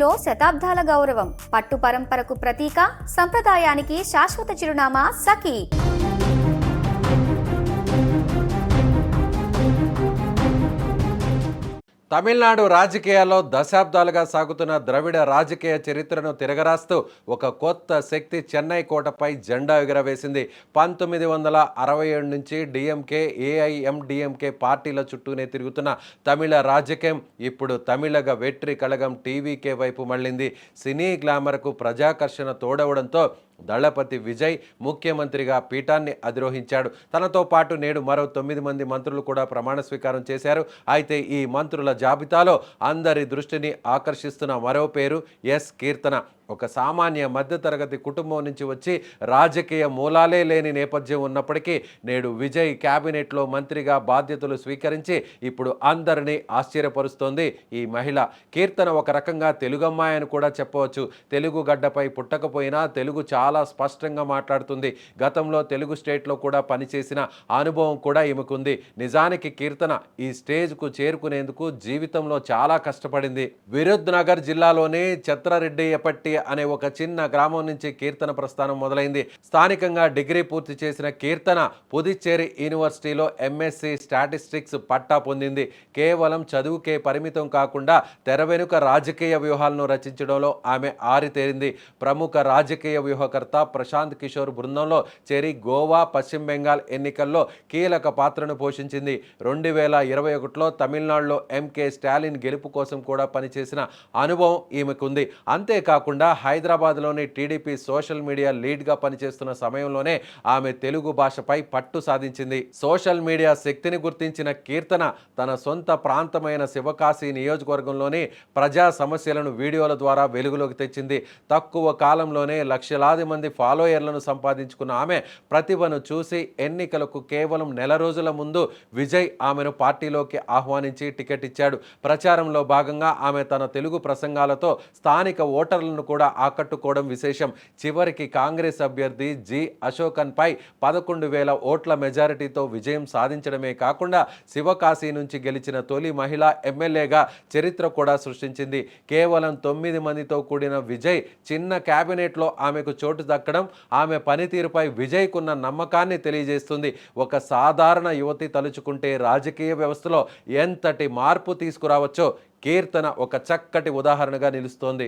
తమిళనాడులో శతాబ్దాల గౌరవం, పట్టు పరంపరకు ప్రతీక, సంప్రదాయానికి శాశ్వత చిరునామా సఖి. తమిళనాడు రాజకీయాల్లో దశాబ్దాలుగా సాగుతున్న ద్రవిడ రాజకీయ చరిత్రను తిరగరాస్తూ ఒక కొత్త శక్తి చెన్నై కోటపై జెండా ఎగురవేసింది. 1967 నుంచి డిఎంకే, ఏఐఎండిఎంకే పార్టీల చుట్టూనే తిరుగుతున్న తమిళ రాజకీయం ఇప్పుడు తమిళగ వెట్రి కళగం టీవీకే వైపు మళ్ళింది. సినీ గ్లామర్కు ప్రజాకర్షణ తోడవడంతో దళపతి విజయ్ ముఖ్యమంత్రిగా పీఠాన్ని అధిరోహించాడు. తనతో పాటు నేడు మరో 9 మంది మంత్రులు కూడా ప్రమాణ స్వీకారం చేశారు. అయితే ఈ మంత్రుల జాబితాలో అందరి దృష్టిని ఆకర్షిస్తున్న మరో పేరు ఎస్ కీర్తన. ఒక సామాన్య మధ్యతరగతి కుటుంబం నుంచి వచ్చి రాజకీయ మూలాలే లేని నేపథ్యం ఉన్నప్పటికీ నేడు విజయ్ క్యాబినెట్లో మంత్రిగా బాధ్యతలు స్వీకరించి ఇప్పుడు అందరినీ ఆశ్చర్యపరుస్తోంది ఈ మహిళ. కీర్తన ఒక రకంగా తెలుగమ్మాయి అని కూడా చెప్పవచ్చు. తెలుగు గడ్డపై పుట్టకపోయినా తెలుగు చాలా స్పష్టంగా మాట్లాడుతుంది. గతంలో తెలుగు స్టేట్లో కూడా పనిచేసిన అనుభవం కూడా ఈమెకుంది. నిజానికి కీర్తన ఈ స్టేజ్కు చేరుకునేందుకు జీవితంలో చాలా కష్టపడింది. విరుద్ నగర్ జిల్లాలోని ఛత్రరెడ్డియపట్టి అనే ఒక చిన్న గ్రామం నుంచి కీర్తన ప్రస్థానం మొదలైంది. స్థానికంగా డిగ్రీ పూర్తి చేసిన కీర్తన పుదుచ్చేరి యూనివర్సిటీలో ఎంఎస్సి స్టాటిస్టిక్స్ పట్టా పొందింది. కేవలం చదువుకే పరిమితం కాకుండా తెర వెనుక రాజకీయ వ్యూహాలను రచించడంలో ఆమె ఆరితేరింది. ప్రముఖ రాజకీయ వ్యూహకర్త ప్రశాంత్ కిషోర్ బృందంలో చేరి గోవా, పశ్చిమ బెంగాల్ ఎన్నికల్లో కీలక పాత్రను పోషించింది. 2021లో తమిళనాడులో ఎంకే స్టాలిన్ గెలుపు కోసం కూడా పనిచేసిన అనుభవం ఈమెకుంది. అంతేకాకుండా హైదరాబాద్లోని టీడీపీ సోషల్ మీడియా లీడ్గా పనిచేస్తున్న సమయంలోనే ఆమె తెలుగు భాషపై పట్టు సాధించింది. సోషల్ మీడియా శక్తిని గుర్తించిన కీర్తన తన సొంత ప్రాంతమైన శివకాశి నియోజకవర్గంలోని ప్రజా సమస్యలను వీడియోల ద్వారా వెలుగులోకి తెచ్చింది. తక్కువ కాలంలోనే లక్షలాది మంది ఫాలోయర్లను సంపాదించుకున్న ఆమె ప్రతిభను చూసి ఎన్నికలకు కేవలం నెల రోజుల ముందు విజయ్ ఆమెను పార్టీలోకి ఆహ్వానించి టికెట్ ఇచ్చాడు. ప్రచారంలో భాగంగా ఆమె తన తెలుగు ప్రసంగాలతో స్థానిక ఓటర్లను కూడా ఆకట్టుకోవడం విశేషం. చివరికి కాంగ్రెస్ అభ్యర్థి జి అశోకన్ పై 11,000 ఓట్ల మెజారిటీతో విజయం సాధించడమే కాకుండా శివకాశి నుంచి గెలిచిన తొలి మహిళా ఎమ్మెల్యేగా చరిత్ర కూడా సృష్టించింది. కేవలం 9 మందితో కూడిన విజయ్ చిన్న క్యాబినెట్లో ఆమెకు చోటు దక్కడం ఆమె పనితీరుపై విజయ్కున్న నమ్మకాన్ని తెలియజేస్తుంది. ఒక సాధారణ యువతి తలుచుకుంటే రాజకీయ వ్యవస్థలో ఎంతటి మార్పు తీసుకురావచ్చో కీర్తన ఒక చక్కటి ఉదాహరణగా నిలుస్తోంది.